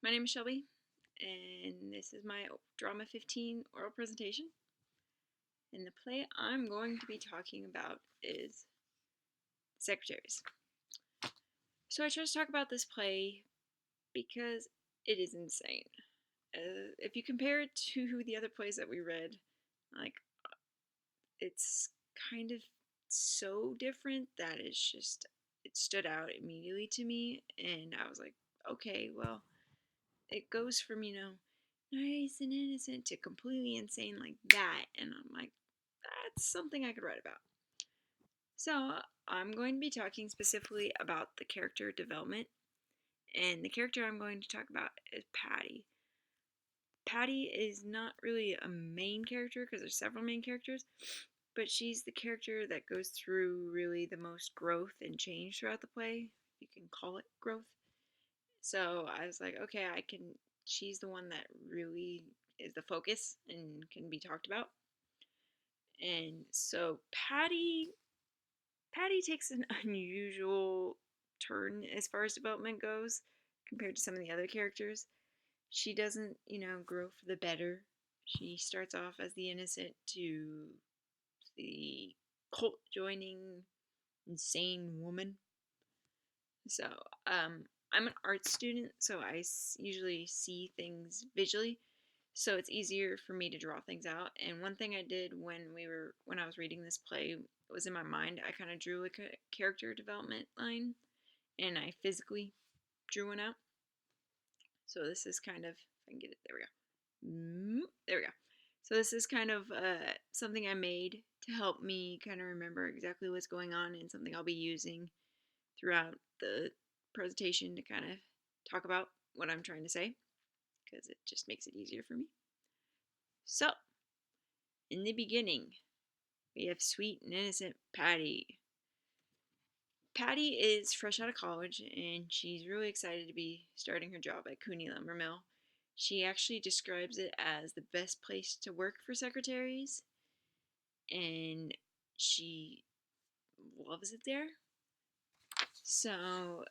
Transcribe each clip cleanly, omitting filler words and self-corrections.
My name is Shelby, and this is my Drama 15 oral presentation. And the play I'm going to be talking about is Secretaries. So I chose to talk about this play because it is insane. If you compare it to the other plays that we read, like, it's kind of so different that it stood out immediately to me, and I was like, okay, well, it goes from, nice and innocent to completely insane like that. And I'm like, that's something I could write about. So I'm going to be talking specifically about the character development. And the character I'm going to talk about is Patty. Patty is not really a main character because there's several main characters, but she's the character that goes through really the most growth and change throughout the play. You can call it growth. So I was like, okay, she's the one that really is the focus and can be talked about. And so Patty takes an unusual turn as far as development goes compared to some of the other characters. She doesn't, grow for the better. She starts off as the innocent to the cult joining insane woman. So, I'm an art student, so I usually see things visually. So it's easier for me to draw things out. And one thing I did when I was reading this play was in my mind, I kind of drew like a character development line, and I physically drew one out. So this is kind of, if I can get it, there we go. There we go. So this is kind of something I made to help me kind of remember exactly what's going on, and something I'll be using throughout the presentation to kind of talk about what I'm trying to say, because it just makes it easier for me. So, in the beginning, we have sweet and innocent Patty. Patty is fresh out of college, and she's really excited to be starting her job at Cooney Lumber Mill. She actually describes it as the best place to work for secretaries, and she loves it there. So,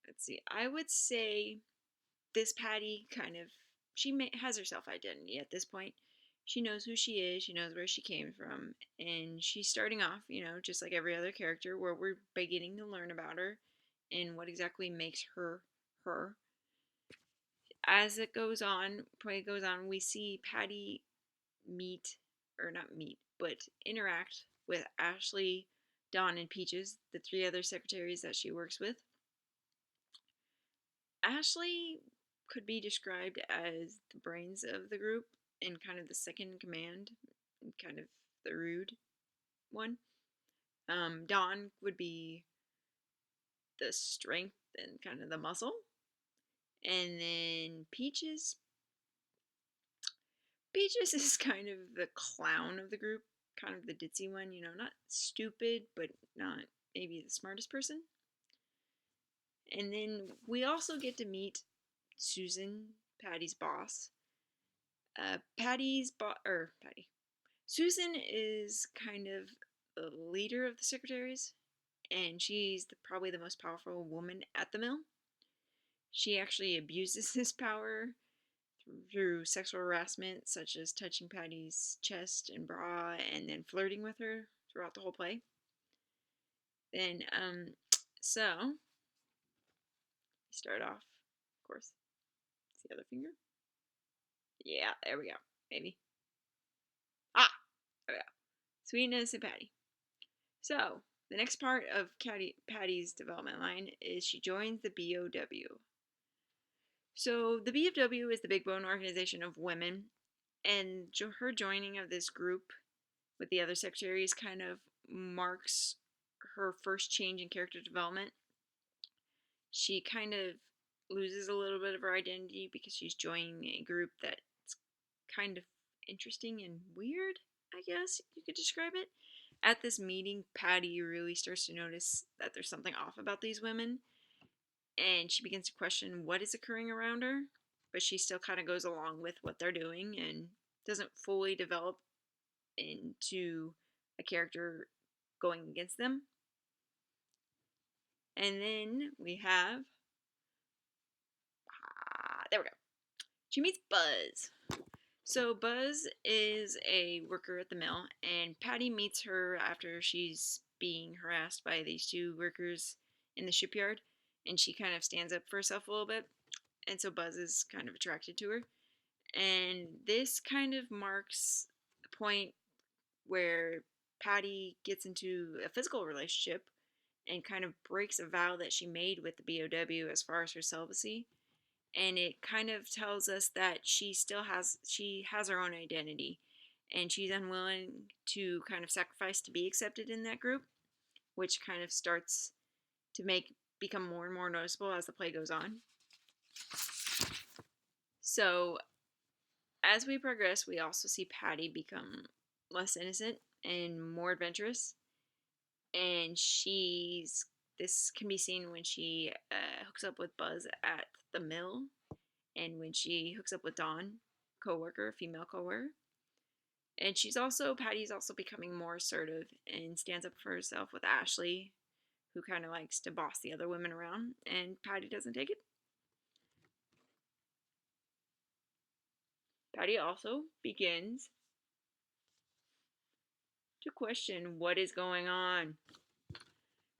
let's see. I would say this Patty has her self identity at this point. She knows who she is, she knows where she came from, and she's starting off, just like every other character, where we're beginning to learn about her and what exactly makes her her. As it goes on, play goes on, we see Patty meet, or not meet, but interact with Ashley, Dawn, and Peaches, the three other secretaries that she works with. Ashley could be described as the brains of the group and kind of the second in command, and kind of the rude one. Dawn would be the strength and kind of the muscle. And then Peaches is kind of the clown of the group, kind of the ditzy one, not stupid, but not maybe the smartest person. And then we also get to meet Susan, Patty's boss. Patty. Susan is kind of the leader of the secretaries, and she's probably the most powerful woman at the mill. She actually abuses this power through sexual harassment, such as touching Patty's chest and bra, and then flirting with her throughout the whole play. Then, so start off, of course. It's the other finger. Yeah, there we go. Maybe. Ah, there we go. Sweetness and Patty. So, the next part of Patty's development line is she joins the BOW. So, the BOW is the Big Bone Organization of Women, and her joining of this group with the other secretaries kind of marks her first change in character development. She kind of loses a little bit of her identity because she's joining a group that's kind of interesting and weird, I guess you could describe it. At this meeting, Patty really starts to notice that there's something off about these women, and she begins to question what is occurring around her, but she still kind of goes along with what they're doing and doesn't fully develop into a character going against them. And then we have there we go. She meets Buzz. So Buzz is a worker at the mill, and Patty meets her after she's being harassed by these two workers in the shipyard, and she kind of stands up for herself a little bit, and so Buzz is kind of attracted to her. And this kind of marks the point where Patty gets into a physical relationship and kind of breaks a vow that she made with the BOW as far as her celibacy. And it kind of tells us that she has her own identity, and she's unwilling to kind of sacrifice to be accepted in that group, which kind of starts to become more and more noticeable as the play goes on. So as we progress, we also see Patty become less innocent and more adventurous, and this can be seen when she hooks up with Buzz at the mill, and when she hooks up with Dawn, female coworker. And Patty's also becoming more assertive and stands up for herself with Ashley, who kind of likes to boss the other women around, and Patty doesn't take it. Patty also begins to question what is going on.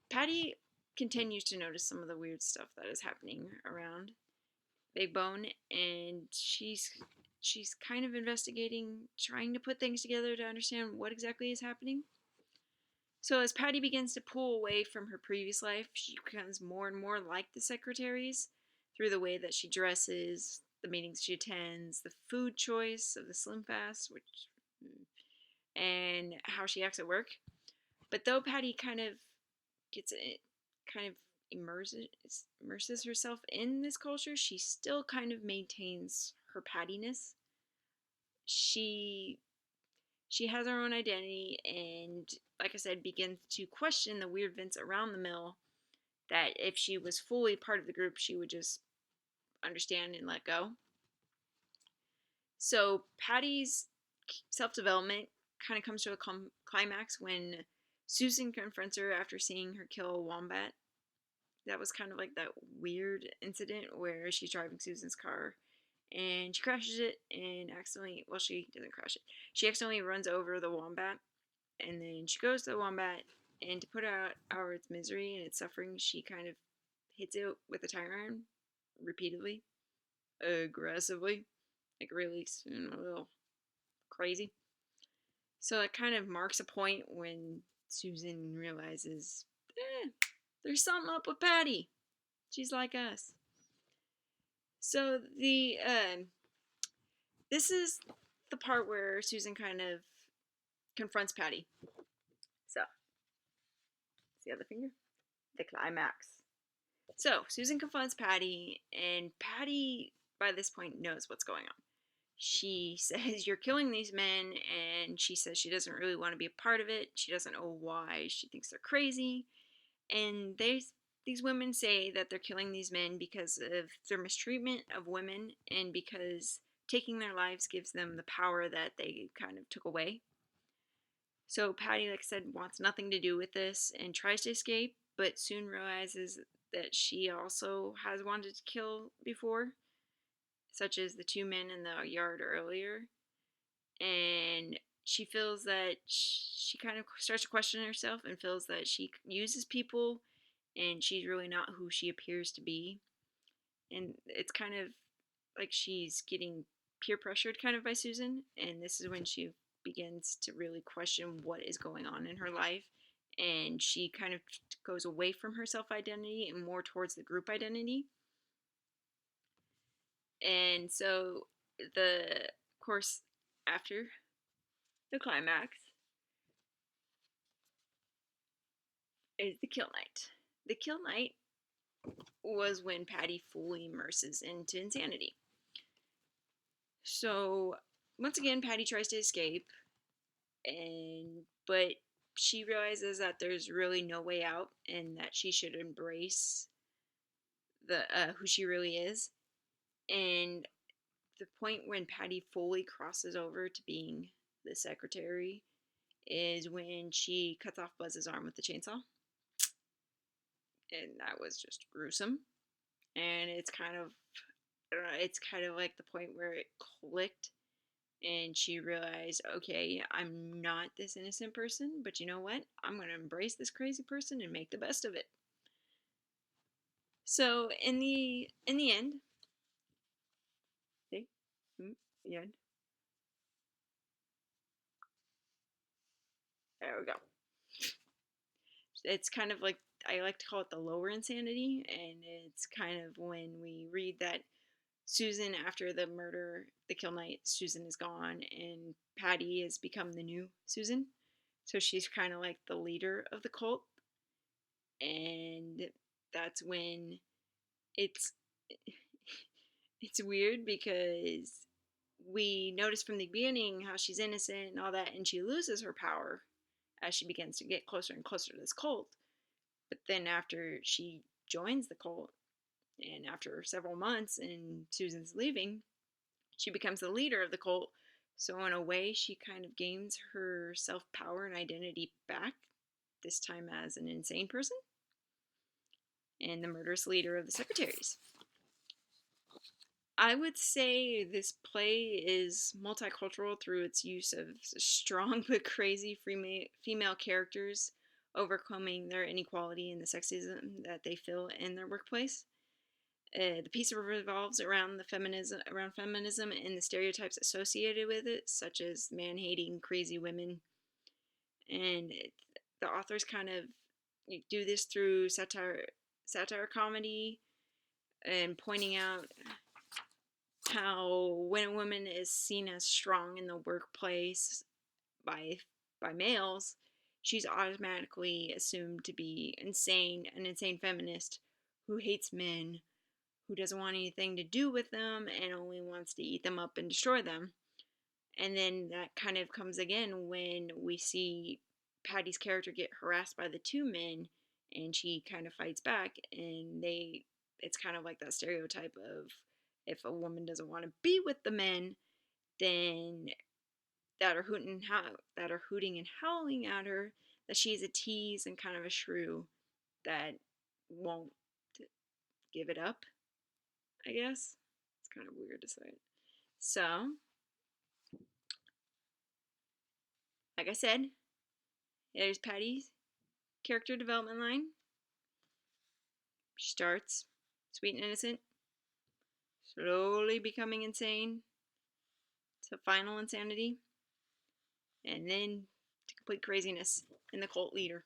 Patty continues to notice some of the weird stuff that is happening around Big Bone, and she's kind of investigating, trying to put things together to understand what exactly is happening. So as Patty begins to pull away from her previous life, she becomes more and more like the secretaries through the way that she dresses, the meetings she attends, the food choice of the Slim Fast, and how she acts at work. But though Patty kind of gets it, kind of immerses herself in this culture, she still kind of maintains her Pattiness. She has her own identity, and like I said, begins to question the weird events around the mill that if she was fully part of the group, she would just understand and let go. So Patty's self-development kind of comes to a climax when Susan confronts her after seeing her kill a wombat. That was kind of like that weird incident where she's driving Susan's car and she crashes it and she doesn't crash it. She accidentally runs over the wombat, and then she goes to the wombat, and to put out its misery and its suffering, she kind of hits it with a tire iron repeatedly, aggressively, like really a little crazy. So it kind of marks a point when Susan realizes, there's something up with Patty. She's like us. So this is the part where Susan kind of confronts Patty. So, see the other finger? The climax. So Susan confronts Patty, and Patty by this point knows what's going on. She says, "You're killing these men," and she says she doesn't really want to be a part of it. She doesn't know why. She thinks they're crazy, and these women say that they're killing these men because of their mistreatment of women and because taking their lives gives them the power that they kind of took away. So Patty, like I said, wants nothing to do with this and tries to escape, but soon realizes that she also has wanted to kill before, such as the two men in the yard earlier. And she feels that she kind of starts to question herself and feels that she uses people and she's really not who she appears to be. And it's kind of like she's getting peer pressured kind of by Susan, and this is when she begins to really question what is going on in her life, and she kind of goes away from her self-identity and more towards the group identity. And so of course, after the climax is the kill night. The kill night was when Patty fully immerses into insanity. So once again, Patty tries to escape, but she realizes that there's really no way out, and that she should embrace the who she really is. And the point when Patty fully crosses over to being the secretary is when she cuts off Buzz's arm with the chainsaw, and that was just gruesome. And it's kind of it's kind of like the point where it clicked and she realized, okay, I'm not this innocent person, but you know what? I'm going to embrace this crazy person and make the best of it. So in the end, see, the end. There we go. It's kind of like, I like to call it the lower insanity, and it's kind of when we read that Susan, after the murder, the kill night, Susan is gone, and Patty has become the new Susan. So she's kind of like the leader of the cult, and that's when it's it's weird because we notice from the beginning how she's innocent and all that, and she loses her power as she begins to get closer and closer to this cult. But then after she joins the cult, and after several months and Susan's leaving, she becomes the leader of the cult. So in a way, she kind of gains her self power and identity back, this time as an insane person and the murderous leader of the secretaries. I would say this play is multicultural through its use of strong but crazy female characters overcoming their inequality and the sexism that they feel in their workplace. The piece revolves around feminism and the stereotypes associated with it, such as man-hating, crazy women, and the authors kind of do this through satire comedy, and pointing out how when a woman is seen as strong in the workplace by males, she's automatically assumed to be an insane feminist who hates men, who doesn't want anything to do with them and only wants to eat them up and destroy them. And then that kind of comes again when we see Patty's character get harassed by the two men, and she kind of fights back, and it's kind of like that stereotype of, if a woman doesn't want to be with the men, then that are hooting and howling at her, that she's a tease and kind of a shrew that won't give it up, I guess. It's kind of weird to say it. So, like I said, there's Patty's character development line. She starts sweet and innocent, slowly becoming insane to final insanity, and then to complete craziness in the cult leader.